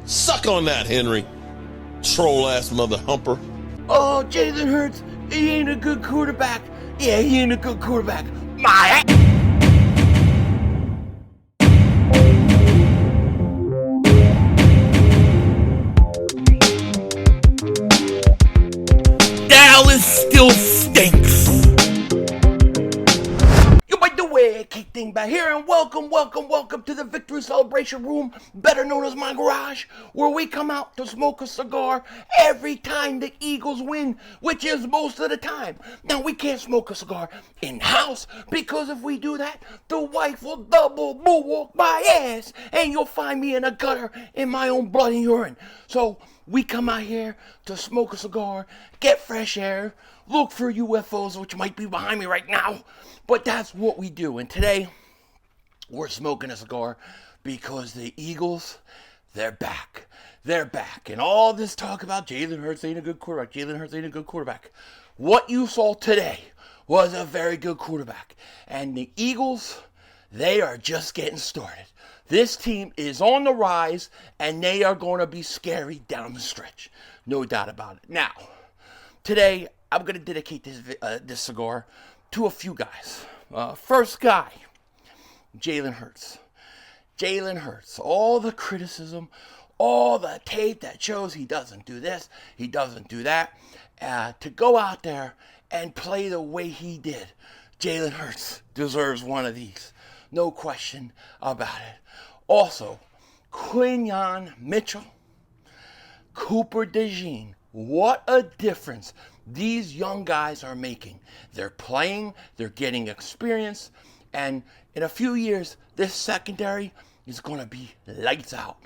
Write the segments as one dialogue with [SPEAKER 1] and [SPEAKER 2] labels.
[SPEAKER 1] Suck on that, Henry. Troll-ass mother humper.
[SPEAKER 2] Oh, Jalen Hurts, he ain't a good quarterback. Yeah, he ain't a good quarterback. My Dallas still stinks. You by the way, kick Dingbat here, and welcome to the Victory Celebration Room, better known as my garage, where we come out to smoke a cigar every time the Eagles win, which is most of the time. Now, we can't smoke a cigar in-house, because if we do that, the wife will double bullwalk my ass, and you'll find me in a gutter in my own blood and urine. So, we come out here to smoke a cigar, get fresh air, look for UFOs, which might be behind me right now, but that's what we do. And today, we're smoking a cigar because the Eagles, they're back. They're back. And all this talk about Jalen Hurts ain't a good quarterback, Jalen Hurts ain't a good quarterback. What you saw today was a very good quarterback. And the Eagles, they are just getting started. This team is on the rise, and they are going to be scary down the stretch. No doubt about it. Now, today, I'm going to dedicate this cigar to a few guys. First guy, Jalen Hurts. Jalen Hurts. All the criticism, all the tape that shows he doesn't do this, he doesn't do that. To go out there and play the way he did, Jalen Hurts deserves one of these. No question about it. Also, QUINYON Mitchell, Cooper DEJAWN. What a difference these young guys are making. They're playing, they're getting experience, and in a few years, this secondary is going to be lights out.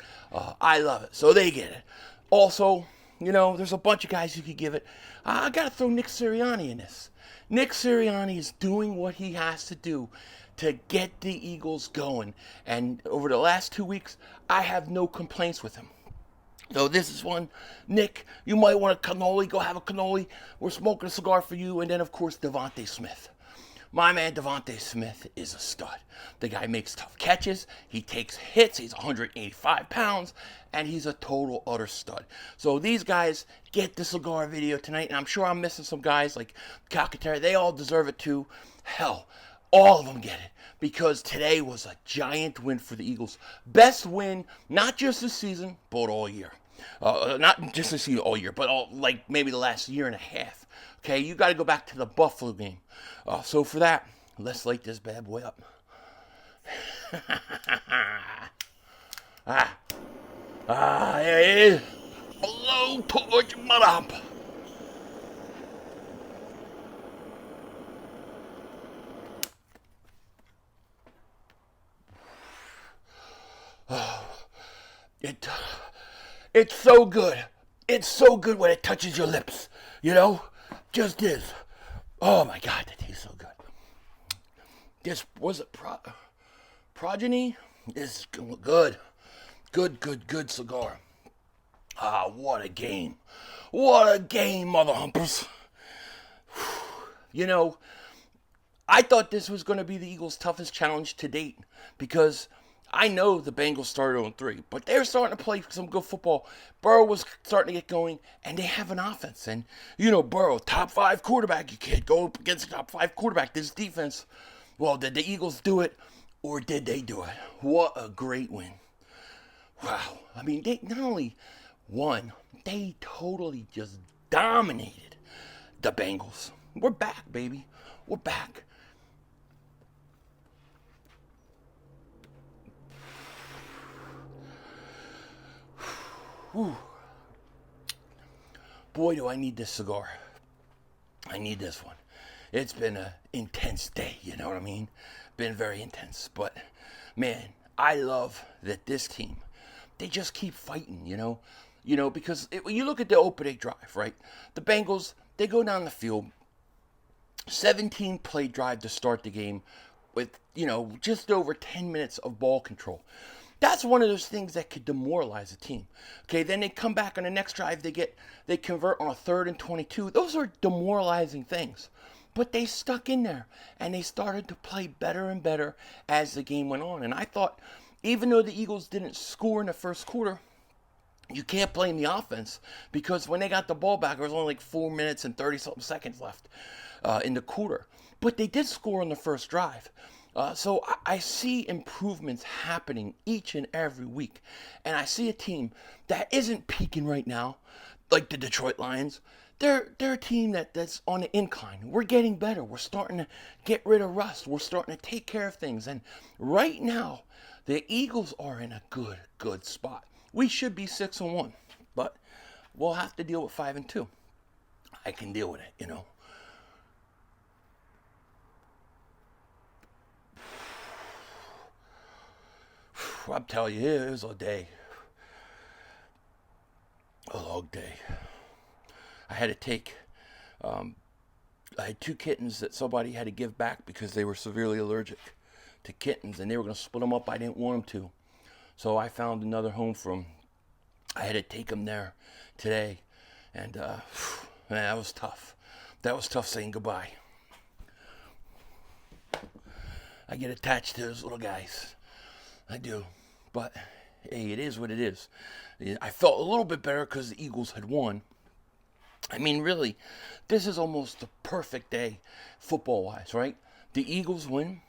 [SPEAKER 2] I love it. So they get it. Also, there's a bunch of guys who could give it. I got to throw Nick Sirianni in this. Nick Sirianni is doing what he has to do to get the Eagles going. And over the last 2 weeks, I have no complaints with him. So this is one. Nick, you might want a cannoli. Go have a cannoli. We're smoking a cigar for you. And then, of course, Devonta Smith. My man Devonta Smith is a stud. The guy makes tough catches. He takes hits. He's 185 pounds. And he's a total utter stud. So these guys get the cigar video tonight. And I'm sure I'm missing some guys like Calcaterra. They all deserve it too. Hell, all of them get it. Because today was a giant win for the Eagles. Best win, not just this season, but all year. Not just this season, all year, but maybe the last year and a half. Okay, you got to go back to the Buffalo game. So for that, let's light this bad boy up. There it is. Blow torch mother hump. It's so good. It's so good when it touches your lips. Just is. Oh my God, that tastes so good. This was it. Progeny is good. Good cigar. What a game. What a game, mother humpers. I thought this was going to be the Eagles' toughest challenge to date because I know the Bengals started 0-3, but they're starting to play some good football. Burrow was starting to get going, and they have an offense. And, Burrow, top 5 quarterback. You can't go up against a top 5 quarterback. This defense, well, did the Eagles do it, or did they do it? What a great win. Wow. I mean, they not only won, they totally just dominated the Bengals. We're back, baby. We're back. Whew. Boy, do I need this cigar. I need this one. It's been an intense day, you know what I mean? Been very intense. But, man, I love that this team, they just keep fighting, because when you look at the opening drive, right? The Bengals, they go down the field, 17-play drive to start the game with, just over 10 minutes of ball control. That's one of those things that could demoralize a team. Okay, then they come back on the next drive, they convert on a 3rd and 22. Those are demoralizing things. But they stuck in there, and they started to play better and better as the game went on. And I thought, even though the Eagles didn't score in the first quarter, You can't blame the offense because when they got the ball back, there was only like 4 minutes and 30-something seconds left in the quarter. But they did score on the first drive. So I see improvements happening each and every week. And I see a team that isn't peaking right now, like the Detroit Lions. They're a team that's on the incline. We're getting better. We're starting to get rid of rust. We're starting to take care of things. And right now, the Eagles are in a good spot. We should be 6-1, but we'll have to deal with 5-2. I can deal with it, you know. I'm telling you, it was a day. A long day. I had to take, I had 2 kittens that somebody had to give back because they were severely allergic to kittens, and they were going to split them up. I didn't want them to. So I found another home for them. I had to take them there today. And, man, that was tough. That was tough saying goodbye. I get attached to those little guys. I do. But, hey, it is what it is. I felt a little bit better because the Eagles had won. I mean, really, this is almost the perfect day football-wise, right? The Eagles win.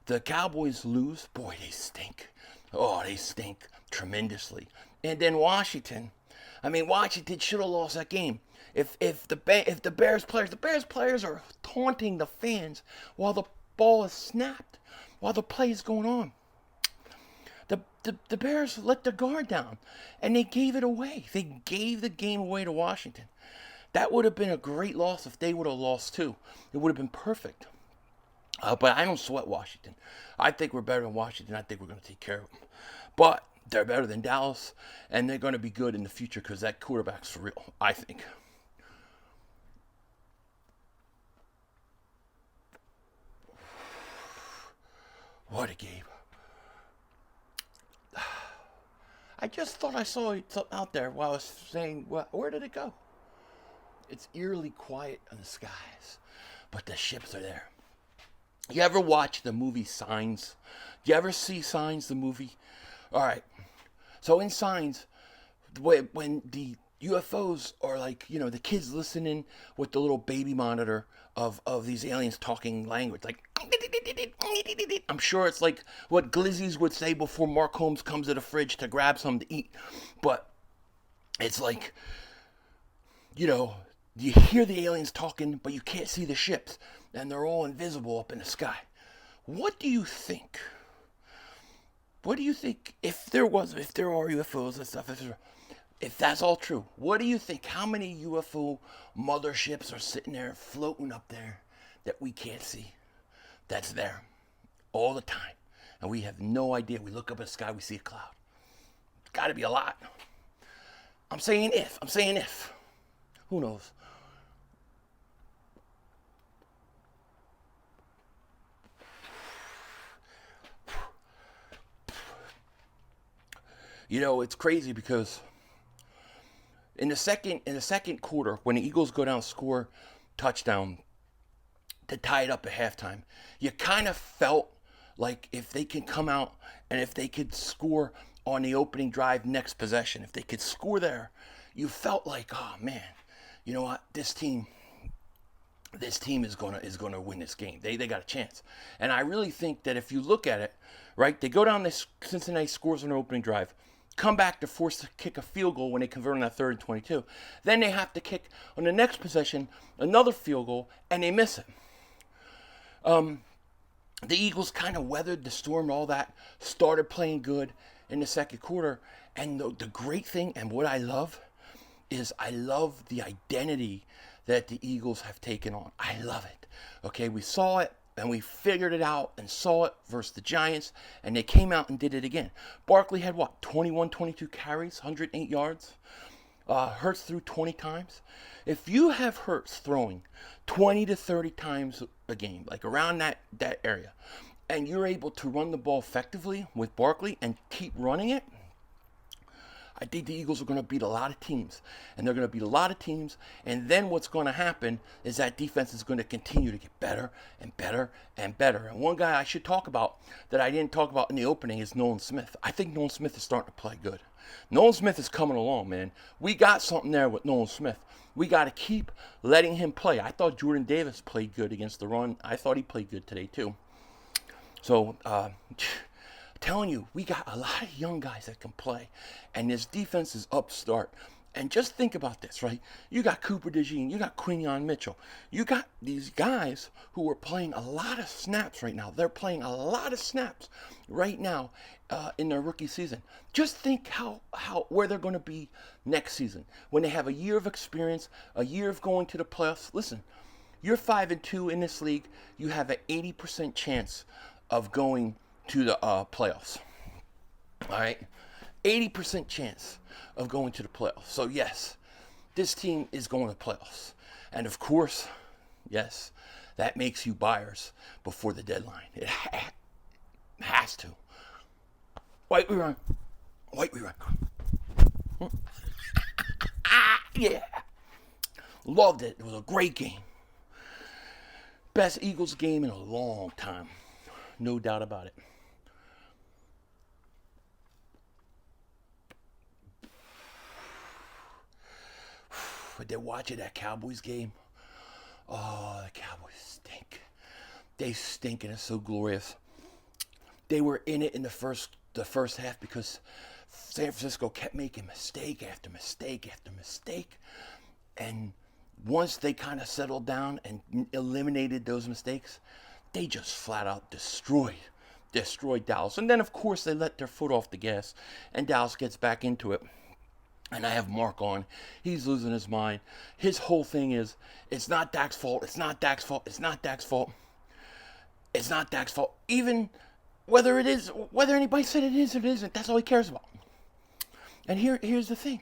[SPEAKER 2] The Cowboys lose. Boy, they stink. Oh, they stink tremendously. And then Washington. I mean, Washington should have lost that game. If the Bears players are taunting the fans while the ball is snapped, while the play is going on. The Bears let their guard down, and they gave it away. They gave the game away to Washington. That would have been a great loss if they would have lost too. It would have been perfect. But I don't sweat Washington. I think we're better than Washington. I think we're going to take care of them. But they're better than Dallas, and they're going to be good in the future because that quarterback's for real, I think. What a game. I just thought I saw something out there while I was saying, well, where did it go? It's eerily quiet in the skies, but the ships are there. You ever watch the movie Signs? You ever see Signs, the movie? All right. So in Signs, when the UFOs are like, you know, the kids listening with the little baby monitor of these aliens talking language, like, I'm sure it's like what glizzies would say before Mark Holmes comes to the fridge to grab something to eat. But it's like, you know, you hear the aliens talking, but you can't see the ships, and they're all invisible up in the sky. What do you think? What do you think if there are UFOs and stuff, if that's all true, what do you think? How many UFO motherships are sitting there floating up there that we can't see? That's there all the time. And we have no idea. We look up at the sky, we see a cloud. It's got to be a lot. I'm saying if. Who knows? You know, it's crazy because in the second quarter, when the Eagles go down, score touchdown to tie it up at halftime, you kind of felt like if they can come out and if they could score on the opening drive next possession, if they could score there, you felt like, oh man, you know what, this team is gonna win this game. They got a chance. And I really think that if you look at it, right, they go down, this Cincinnati scores on their opening drive, come back to force to kick a field goal when they convert on that 3rd and 22. Then they have to kick on the next possession another field goal, and they miss it. The Eagles kind of weathered the storm, all that, started playing good in the second quarter. And the great thing, and what I love, is I love the identity that the Eagles have taken on. I love it. Okay, we saw it, and we figured it out and saw it versus the Giants, and they came out and did it again. Barkley had, 22 carries, 108 yards. Hurts threw 20 times. If you have Hurts throwing 20 to 30 times a game, like around that area, and you're able to run the ball effectively with Barkley and keep running it, I think the Eagles are going to beat a lot of teams. And they're going to beat a lot of teams. And then what's going to happen is that defense is going to continue to get better and better and better. And one guy I should talk about that I didn't talk about in the opening is Nolan Smith. I think Nolan Smith is starting to play good. Nolan Smith is coming along, man. We got something there with Nolan Smith. We got to keep letting him play. I thought Jordan Davis played good against the run. I thought he played good today, too. So, telling you, we got a lot of young guys that can play. And this defense is upstart. And just think about this, right? You got Cooper DeJean, you got Quinyon Mitchell. You got these guys who are playing a lot of snaps right now. They're playing a lot of snaps right now in their rookie season. Just think where they're going to be next season. When they have a year of experience, a year of going to the playoffs. Listen, you're 5-2 in this league. You have an 80% chance of going to the playoffs. All right? 80% chance of going to the playoffs. So yes, this team is going to playoffs. And of course, yes, that makes you buyers before the deadline. It has to. White rerun. White rerun. Yeah. Loved it. It was a great game. Best Eagles game in a long time. No doubt about it. But they're watching that Cowboys game. Oh, the Cowboys stink. They stink, and it's so glorious. They were in it in the first half because San Francisco kept making mistake after mistake after mistake. And once they kind of settled down and eliminated those mistakes, they just flat out destroyed Dallas. And then, of course, they let their foot off the gas, and Dallas gets back into it. And I have Mark on. He's losing his mind. His whole thing is, it's not Dak's fault. It's not Dak's fault. It's not Dak's fault. It's not Dak's fault. Even whether anybody said it is or it isn't, that's all he cares about. And here's the thing.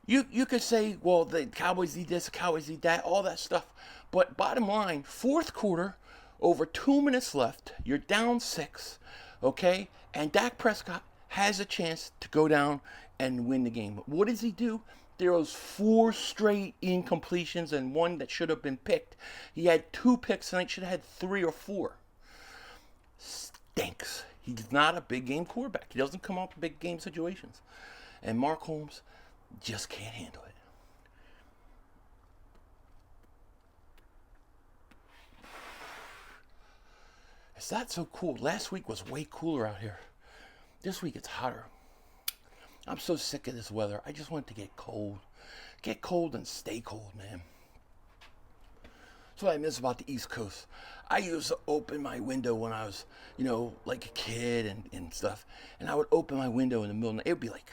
[SPEAKER 2] You could say, well, the Cowboys need this, the Cowboys need that, all that stuff. But bottom line, fourth quarter, over 2 minutes left, you're down 6, okay? And Dak Prescott has a chance to go down and win the game. What does he do? There was 4 straight incompletions and 1 that should have been picked. He had 2 picks and he should have had 3 or 4. Stinks. He's not a big game quarterback. He doesn't come up with big game situations. And Mark Holmes just can't handle it. It's not so cool. Last week was way cooler out here. This week it's hotter. I'm so sick of this weather. I just want it to get cold. Get cold and stay cold, man. That's what I miss about the East Coast. I used to open my window when I was, like a kid and stuff. And I would open my window in the middle of the night. It would be like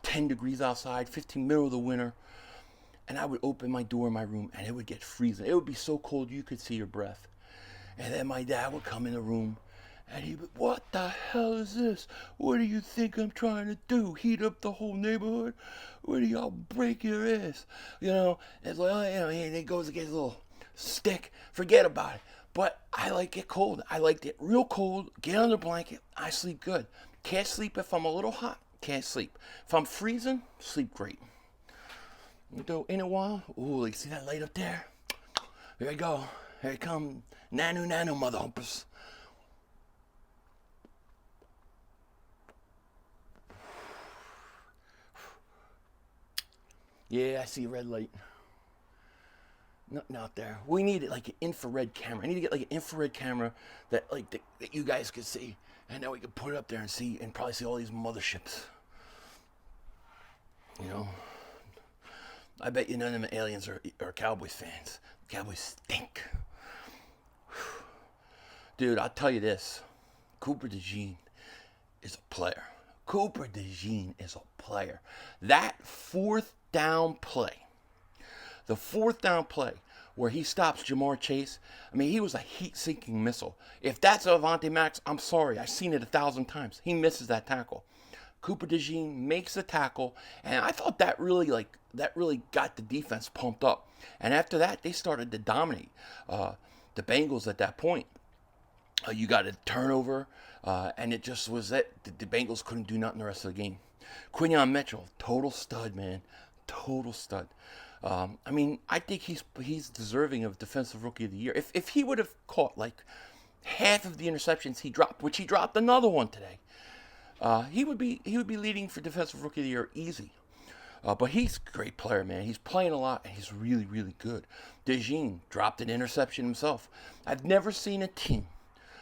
[SPEAKER 2] 10 degrees outside, 15, middle of the winter. And I would open my door in my room and it would get freezing. It would be so cold you could see your breath. And then my dad would come in the room. And he would, what the hell is this? What do you think I'm trying to do? Heat up the whole neighborhood? What do y'all break your ass? It's like, and he goes against a little stick. Forget about it. But I like it cold. I liked it real cold. Get under the blanket. I sleep good. Can't sleep if I'm a little hot. Can't sleep. If I'm freezing, sleep great. In a while, ooh, you see that light up there? Here we go. Here it come. Nanu, mother humpers. Yeah, I see a red light. Nothing out there. We need like an infrared camera. I need to get like an infrared camera that you guys could see, and then we could put it up there and see, and probably see all these motherships. I bet you none of them aliens are Cowboys fans. Cowboys stink. Dude, I'll tell you this. Cooper DeJean is a player. Cooper DeJean is a player. That fourth down play, the fourth down play where he stops Jamar Chase, he was a heat-seeking missile. If that's Avonte Max, I'm sorry. I've seen it 1,000 times. He misses that tackle. Cooper DeJean makes the tackle, and I thought that really got the defense pumped up. And after that, they started to dominate the Bengals at that point. You got a turnover, and it just was that the Bengals couldn't do nothing the rest of the game. Quinyon Mitchell, total stud, man. Total stud. I think he's deserving of Defensive Rookie of the Year. If he would have caught like half of the interceptions he dropped, which he dropped another one today, He would be leading for Defensive Rookie of the Year easy. But he's a great player, man. He's playing a lot, and he's really, really good. DEJAWN dropped an interception himself. I've never seen a team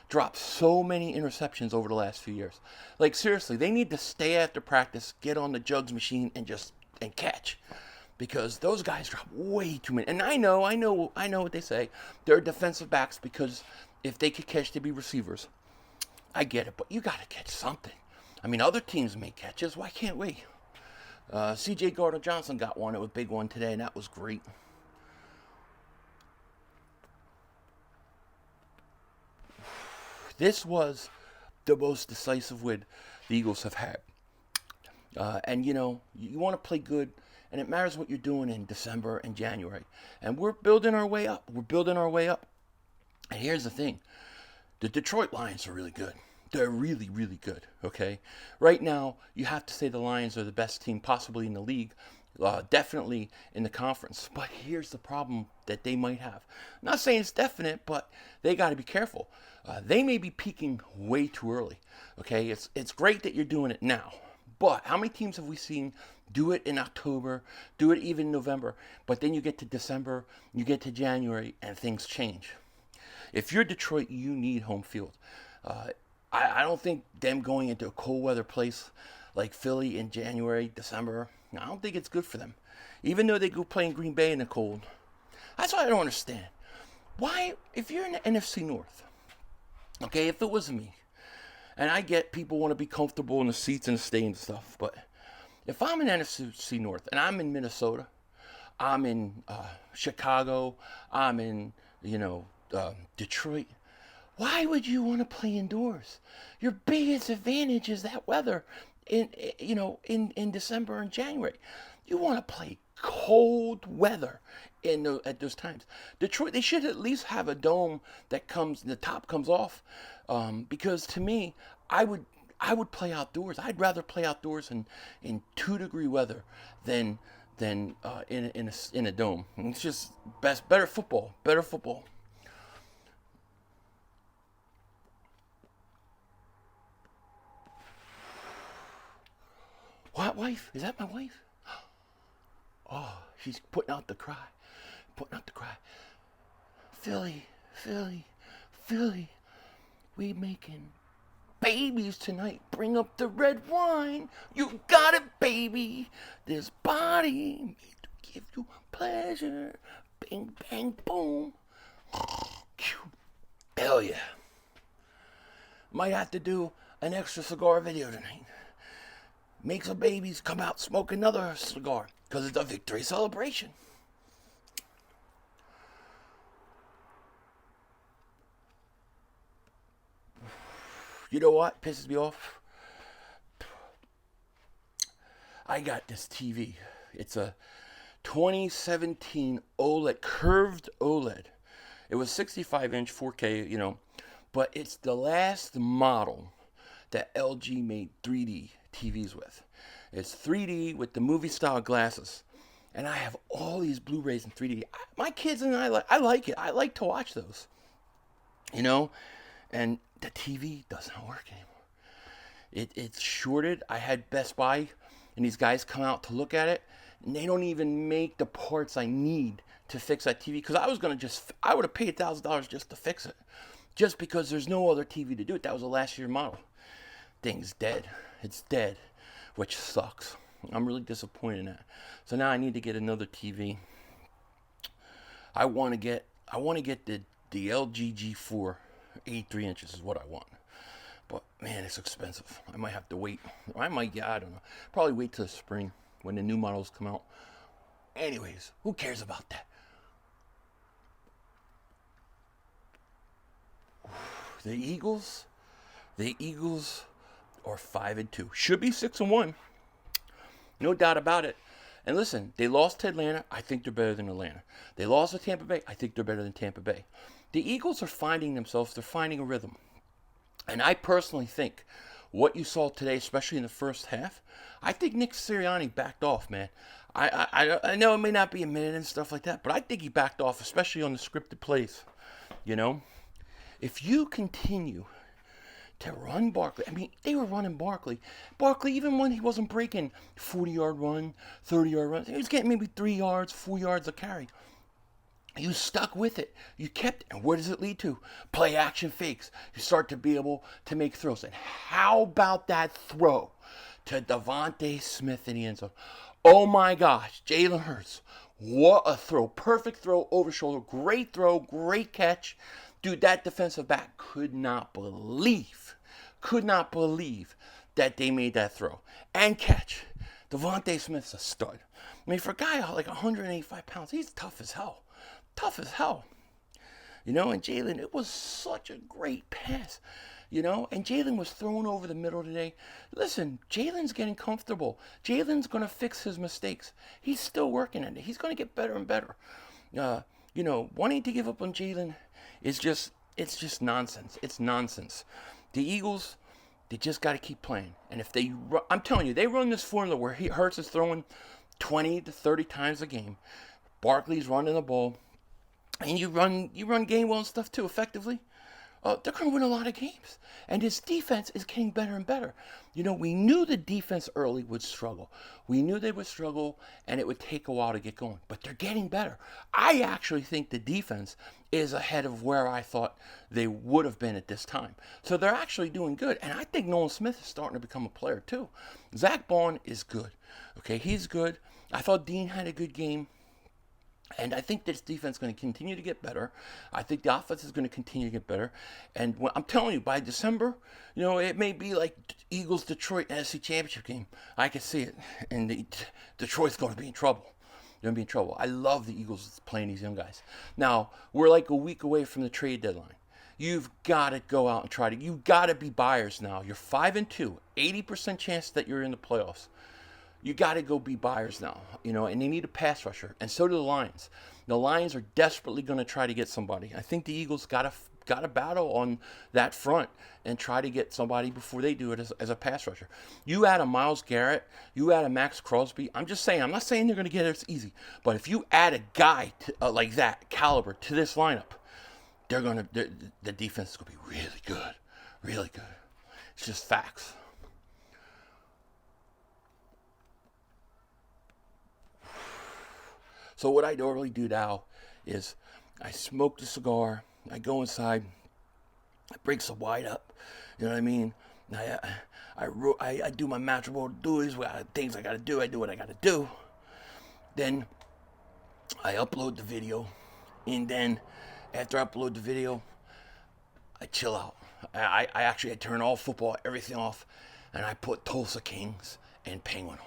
[SPEAKER 2] drop so many interceptions over the last few years. Like, seriously, they need to stay after practice, get on the jugs machine, and catch. Because those guys drop way too many. And I know what they say. They're defensive backs because if they could catch, they'd be receivers. I get it, but you got to catch something. I mean, other teams make catches. Why can't we? C.J. Gardner-Johnson got one. It was a big one today, and that was great. This was the most decisive win the Eagles have had. And, you know, you want to play good, and it matters what you're doing in December and January. And we're building our way up. And here's the thing. The Detroit Lions are really good. They're really, really good, okay? Right now, you have to say the Lions are the best team possibly in the league, definitely in the conference. But here's the problem that they might have. I'm not saying it's definite, but they got to be careful. They may be peaking way too early, okay? It's great that you're doing it now. But how many teams have we seen do it in October, do it even in November, but then you get to December, you get to January, and things change? If you're Detroit, you need home field. I don't think them going into a cold weather place like Philly in January, December, I don't think it's good for them. Even though they go play in Green Bay in the cold. That's what I don't understand. Why, if you're in the NFC North, okay, if it was me, and I get people want to be comfortable in the seats and the stadium and stuff, but if I'm in NFC North and I'm in Minnesota, I'm in Chicago, I'm in, Detroit, why would you want to play indoors? Your biggest advantage is that weather in December and January. You want to play cold weather at those times. Detroit, they should at least have a dome that the top comes off, because to me, I would play outdoors. I'd rather play outdoors in 2-degree weather than in a dome. It's just better football. What wife? Is that my wife? Oh, she's putting out the cry. Philly, we making babies tonight. Bring up the red wine. You got it, baby. This body made to give you pleasure. Bing, bang, boom. Hell yeah. Might have to do an extra cigar video tonight. Make some babies come out, smoke another cigar, because it's a victory celebration. You know what pisses me off? I got this TV. It's a 2017 OLED, curved OLED. It was 65-inch 4K, but it's the last model that LG made 3D TVs with. It's 3D with the movie style glasses, and I have all these Blu-rays in 3D. My kids and I like it. I like to watch those, and the TV doesn't work anymore. It's shorted. I had Best Buy, and these guys come out to look at it, and they don't even make the parts I need to fix that TV, because I would have paid $1,000 just to fix it, just because there's no other TV to do it. That was a last year model. Thing's dead. It's dead, which sucks. I'm really disappointed in that. So now I need to get another TV. I want to get the LG G4, 83 inches is what I want. But man, it's expensive. I might have to wait. I don't know. Probably wait till the spring when the new models come out. Anyways, who cares about that? The Eagles are 5-2. Should be 6-1. No doubt about it. And listen, they lost to Atlanta. I think they're better than Atlanta. They lost to Tampa Bay. I think they're better than Tampa Bay. The Eagles are finding themselves. They're finding a rhythm. And I personally think what you saw today, especially in the first half, I think Nick Sirianni backed off, man. I know it may not be a minute and stuff like that, but I think he backed off, especially on the scripted plays. If you continue to run Barkley. I mean, they were running Barkley. Barkley, even when he wasn't breaking 40-yard run, 30-yard run, he was getting maybe 3 yards, 4 yards a carry. You stuck with it. You kept, and where does it lead to? Play action fakes. You start to be able to make throws. And how about that throw to Devonta Smith in the end zone? Oh my gosh, Jalen Hurts. What a throw. Perfect throw over shoulder. Great throw, great catch. Dude, that defensive back could not believe that they made that throw and catch. Devonta Smith's a stud. I mean, for a guy like 185 pounds, he's tough as hell. Tough as hell. You know, and Jalen, it was such a great pass. You know, and Jalen was thrown over the middle today. Listen, Jalen's getting comfortable. Jalen's going to fix his mistakes. He's still working at it. He's going to get better and better. You know, wanting to give up on Jalen is just, it's just nonsense. It's nonsense. The Eagles, they just got to keep playing. And if they, I'm telling you, they run this formula where Hurts is throwing 20 to 30 times a game. Barkley's running the ball. And you run Gainwell and stuff too effectively. They're going to win a lot of games. And his defense is getting better and better. You know, we knew the defense early would struggle. We knew they would struggle and it would take a while to get going. But they're getting better. I actually think the defense is ahead of where I thought they would have been at this time. So they're actually doing good. And I think Nolan Smith is starting to become a player too. Zach Bond is good. Okay, he's good. I thought Dean had a good game. And I think this defense is going to continue to get better. I think the offense is going to continue to get better. And I'm telling you, by December, you know, it may be like Eagles-Detroit NFC Championship game. I can see it. And Detroit's going to be in trouble. They're going to be in trouble. I love the Eagles playing these young guys. Now, we're like a week away from the trade deadline. You've got to go out and try to. You've got to be buyers now. You're 5-2, 80% chance that you're in the playoffs. You got to go be buyers now, you know, and they need a pass rusher, and so do the Lions. The Lions are desperately going to try to get somebody. I think the Eagles got to battle on that front and try to get somebody before they do it as a pass rusher. You add a Myles Garrett, you add a Max Crosby. I'm just saying, I'm not saying they're going to get it as easy, but if you add a guy like that caliber to this lineup, the defense is going to be really good, really good. It's just facts. So what I normally do now is I smoke the cigar, I go inside, I break some wine up, you know what I mean? I do my matrimonial duties, things I got to do, I do what I got to do. Then I upload the video, and then after I upload the video, I chill out. I actually turn all football, everything off, and I put Tulsa Kings and Penguin on.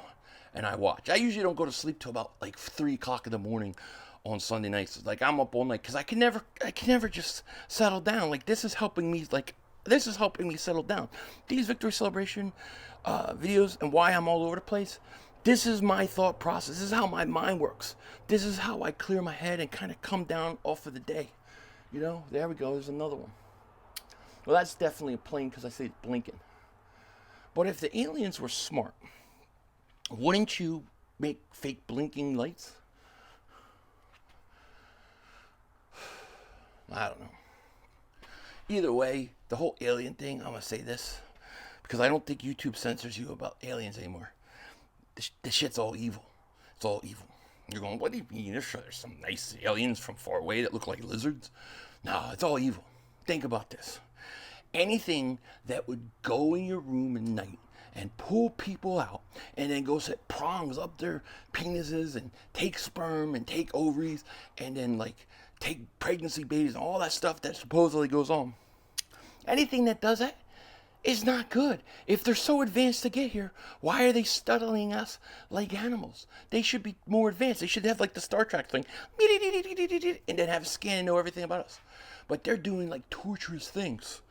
[SPEAKER 2] And I watch. I usually don't go to sleep till about like 3 o'clock in the morning on Sunday nights. Like I'm up all night because I can never just settle down. Like this is helping me settle down. These victory celebration videos and why I'm all over the place. This is my thought process. This is how my mind works. This is how I clear my head and kind of come down off of the day. You know, there we go. There's another one. Well, that's definitely a plane because I say it's blinking. But if the aliens were smart, wouldn't you make fake blinking lights? I don't know. Either way, the whole alien thing, I'm going to say this, because I don't think YouTube censors you about aliens anymore. This shit's all evil. It's all evil. You're going, what do you mean? There's some nice aliens from far away that look like lizards. No, it's all evil. Think about this. Anything that would go in your room at night and pull people out and then go set prongs up their penises and take sperm and take ovaries and then like take pregnancy babies and all that stuff that supposedly goes on. Anything that does that is not good. If they're so advanced to get here, why are they studying us like animals? They should be more advanced. They should have like the Star Trek thing and then have a scan and know everything about us. But they're doing like torturous things.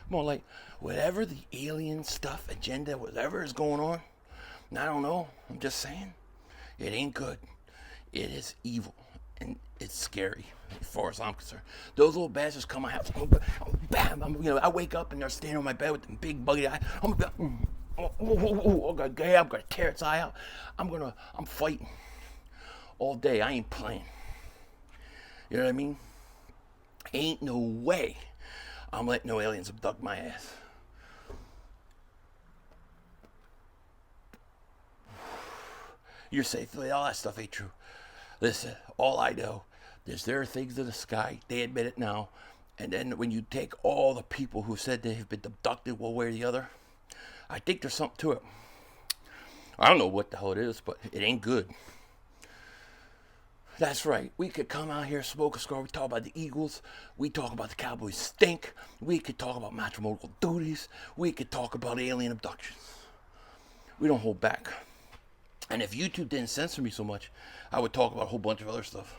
[SPEAKER 2] More like whatever the alien stuff, agenda, whatever is going on, I don't know. I'm just saying, it ain't good. It is evil and it's scary as far as I'm concerned. Those little bastards come my house, bam! I wake up and they're standing on my bed with them big buggy eyes. I'm gonna tear its eye out. I'm fighting all day. I ain't playing. You know what I mean? Ain't no way I'm letting no aliens abduct my ass. You're safe. All that stuff ain't true. Listen, all I know is there are things in the sky. They admit it now. And then when you take all the people who said they have been abducted one way or the other, I think there's something to it. I don't know what the hell it is, but it ain't good. That's right. We could come out here, smoke a cigar. We talk about the Eagles. We talk about the Cowboys stink. We could talk about matrimonial duties. We could talk about alien abductions. We don't hold back. And if YouTube didn't censor me so much, I would talk about a whole bunch of other stuff.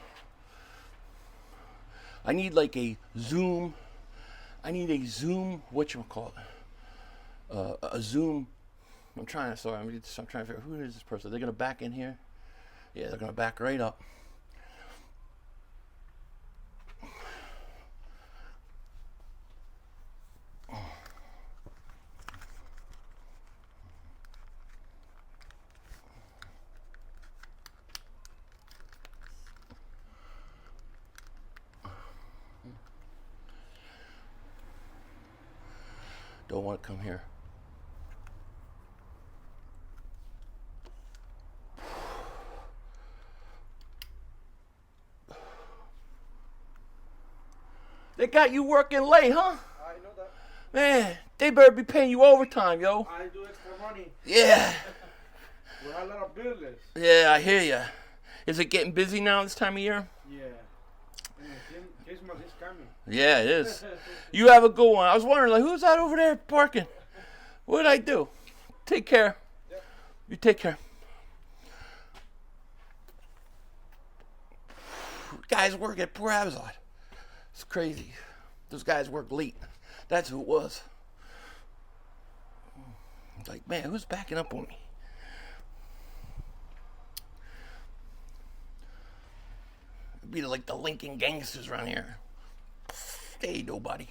[SPEAKER 2] I need like a Zoom. I need a Zoom. Whatchamacallit? A Zoom. I'm trying to figure out who is this person. They're gonna back in here. Yeah, they're gonna back right up. Don't want to come here. They got you working late, huh?
[SPEAKER 3] I know that.
[SPEAKER 2] Man, they better be paying you overtime, yo.
[SPEAKER 3] I do extra money.
[SPEAKER 2] Yeah.
[SPEAKER 3] We have a lot of business.
[SPEAKER 2] Yeah, I hear ya. Is it getting busy now this time of year?
[SPEAKER 3] Yeah. Christmas is coming.
[SPEAKER 2] Yeah, it is. You have a good one. I was wondering, like, who's that over there parking? What did I do? Take care.
[SPEAKER 3] Yep.
[SPEAKER 2] You take care. Guys work at poor Amazon. It's crazy. Those guys work late. That's who it was. Like, man, who's backing up on me? It'd be like the Lincoln gangsters around here. They ain't nobody.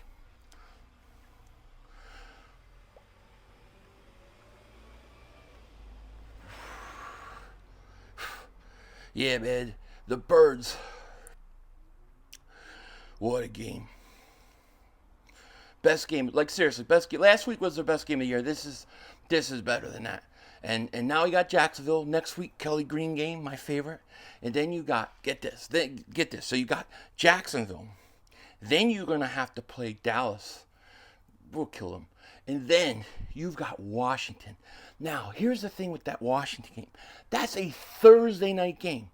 [SPEAKER 2] Yeah, man. The Birds. What a game. Best game. Like, seriously, best game. Last week was their best game of the year. This is better than that. And now you got Jacksonville. Next week, Kelly Green game, my favorite. And then you got, get this. So you got Jacksonville. Then you're going to have to play Dallas. We'll kill them. And then you've got Washington. Now, here's the thing with that Washington game. That's a Thursday night game.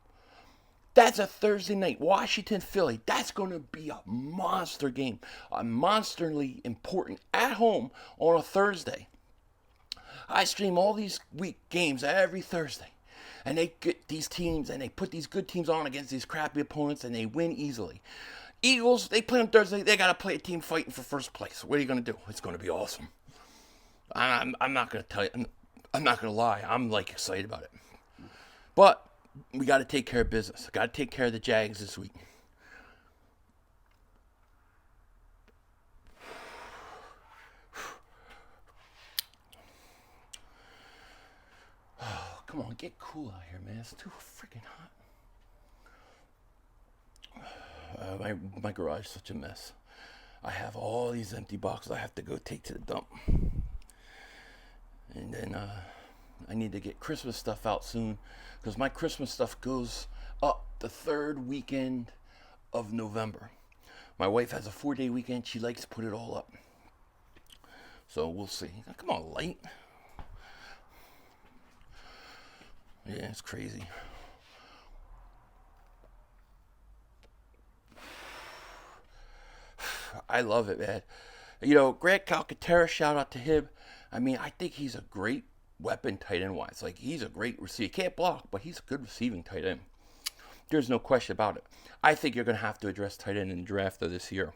[SPEAKER 2] That's a Thursday night. Washington, Philly. That's going to be a monster game. A monsterly important at home on a Thursday. I stream all these week games every Thursday. And they get these teams and they put these good teams on against these crappy opponents and they win easily. Eagles, they play on Thursday. They got to play a team fighting for first place. What are you going to do? It's going to be awesome. I'm not going to tell you. I'm not going to lie. I'm like excited about it. But we got to take care of business. Got to take care of the Jags this week. Oh, come on, get cool out here, man. It's too freaking hot. My garage is such a mess. I have all these empty boxes I have to go take to the dump. And then I need to get Christmas stuff out soon because my Christmas stuff goes up the third weekend of November. My wife has a 4-day weekend. She likes to put it all up. So we'll see. Come on, light. Yeah, it's crazy. I love it, man. You know, Grant Calcaterra, shout out to him. I mean, I think he's a great weapon tight end wise. Like, he's a great receiver. He can't block, but he's a good receiving tight end. There's no question about it. I think you're going to have to address tight end in the draft of this year.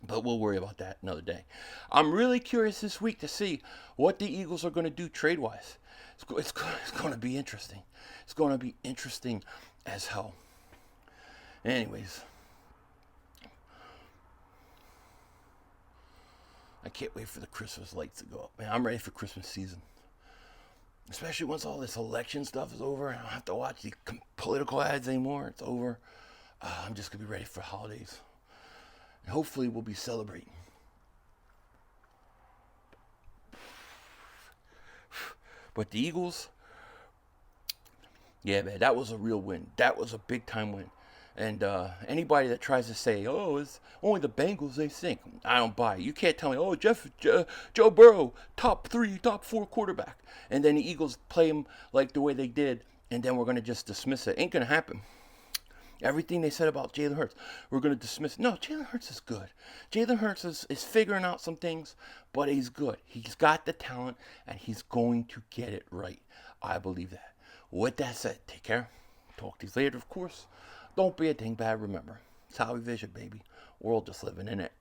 [SPEAKER 2] But we'll worry about that another day. I'm really curious this week to see what the Eagles are going to do trade-wise. It's going to be interesting. It's going to be interesting as hell. Anyways. I can't wait for the Christmas lights to go up. Man, I'm ready for Christmas season. Especially once all this election stuff is over. I don't have to watch the political ads anymore. It's over. I'm just going to be ready for holidays. And hopefully we'll be celebrating. But the Eagles, yeah, man, that was a real win. That was a big-time win. And anybody that tries to say, oh, it's only the Bengals, they stink, I don't buy it. You can't tell me, oh, Joe Burrow, top 3, top 4 quarterback. And then the Eagles play him like the way they did, and then we're going to just dismiss it. Ain't going to happen. Everything they said about Jalen Hurts, we're going to dismiss it. No, Jalen Hurts is good. Jalen Hurts is figuring out some things, but he's good. He's got the talent, and he's going to get it right. I believe that. With that said, take care. Talk to you later, of course. Don't be a dingbat, remember. It's how we vision, baby. World just living in it.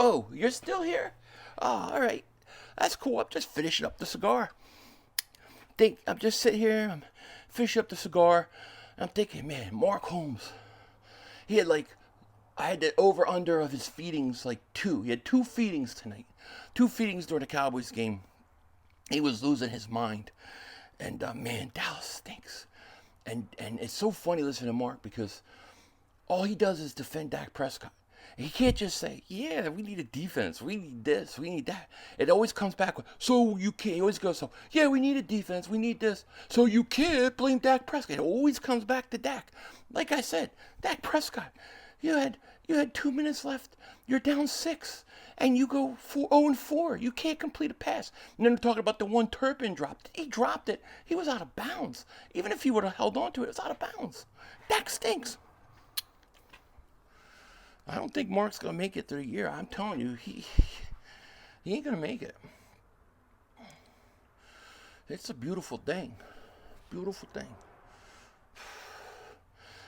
[SPEAKER 2] Oh, you're still here? Oh, all right. That's cool. I'm just finishing up the cigar. I'm just sitting here. I'm finishing up the cigar. I'm thinking, man, Mark Holmes. He had I had the over-under of his feedings, 2. He had 2 feedings tonight. 2 feedings during the Cowboys game. He was losing his mind. And, man, Dallas stinks. And it's so funny listening to Mark because all he does is defend Dak Prescott. He can't just say, yeah, we need a defense. We need this. We need that. It always comes back with, so you can't. He always goes, so, yeah, we need a defense. We need this. So you can't blame Dak Prescott. It always comes back to Dak. Like I said, Dak Prescott, you had 2 minutes left. You're down 6. And you go 0-4. You can't complete a pass. And then we're talking about the one Turpin dropped. He dropped it. He was out of bounds. Even if he would have held on to it, it was out of bounds. Dak stinks. I don't think Mark's going to make it through the year. I'm telling you, he ain't going to make it. It's a beautiful thing. Beautiful thing.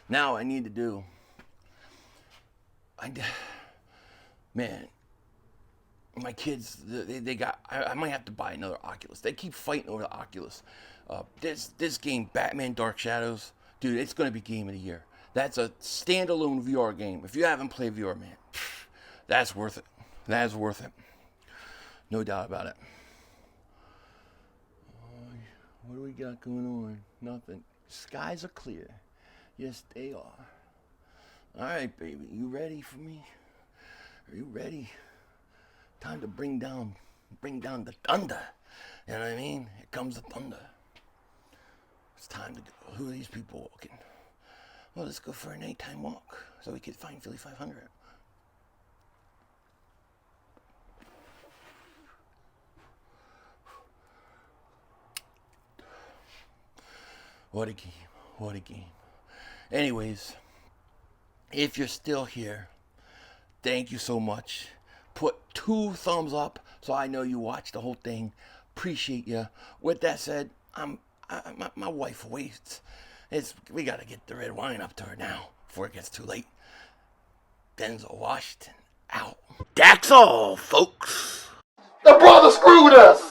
[SPEAKER 2] Now I need to do... Man, my kids, they got... I might have to buy another Oculus. They keep fighting over the Oculus. This game, Batman Dark Shadows, dude, it's going to be game of the year. That's a standalone VR game. If you haven't played VR, man, that's worth it. That is worth it. No doubt about it. What do we got going on? Nothing. Skies are clear. Yes, they are. All right, baby. You ready for me? Are you ready? Time to bring down the thunder. You know what I mean? Here comes the thunder. It's time to go. Who are these people walking? Well, let's go for a nighttime walk so we can find Philly 500. What a game. What a game. Anyways, if you're still here, thank you so much. Put 2 thumbs up so I know you watched the whole thing. Appreciate you. With that said, my wife waits. We got to get the red wine up to her now before it gets too late. Denzel Washington out. That's all, folks.
[SPEAKER 1] The brother screwed us.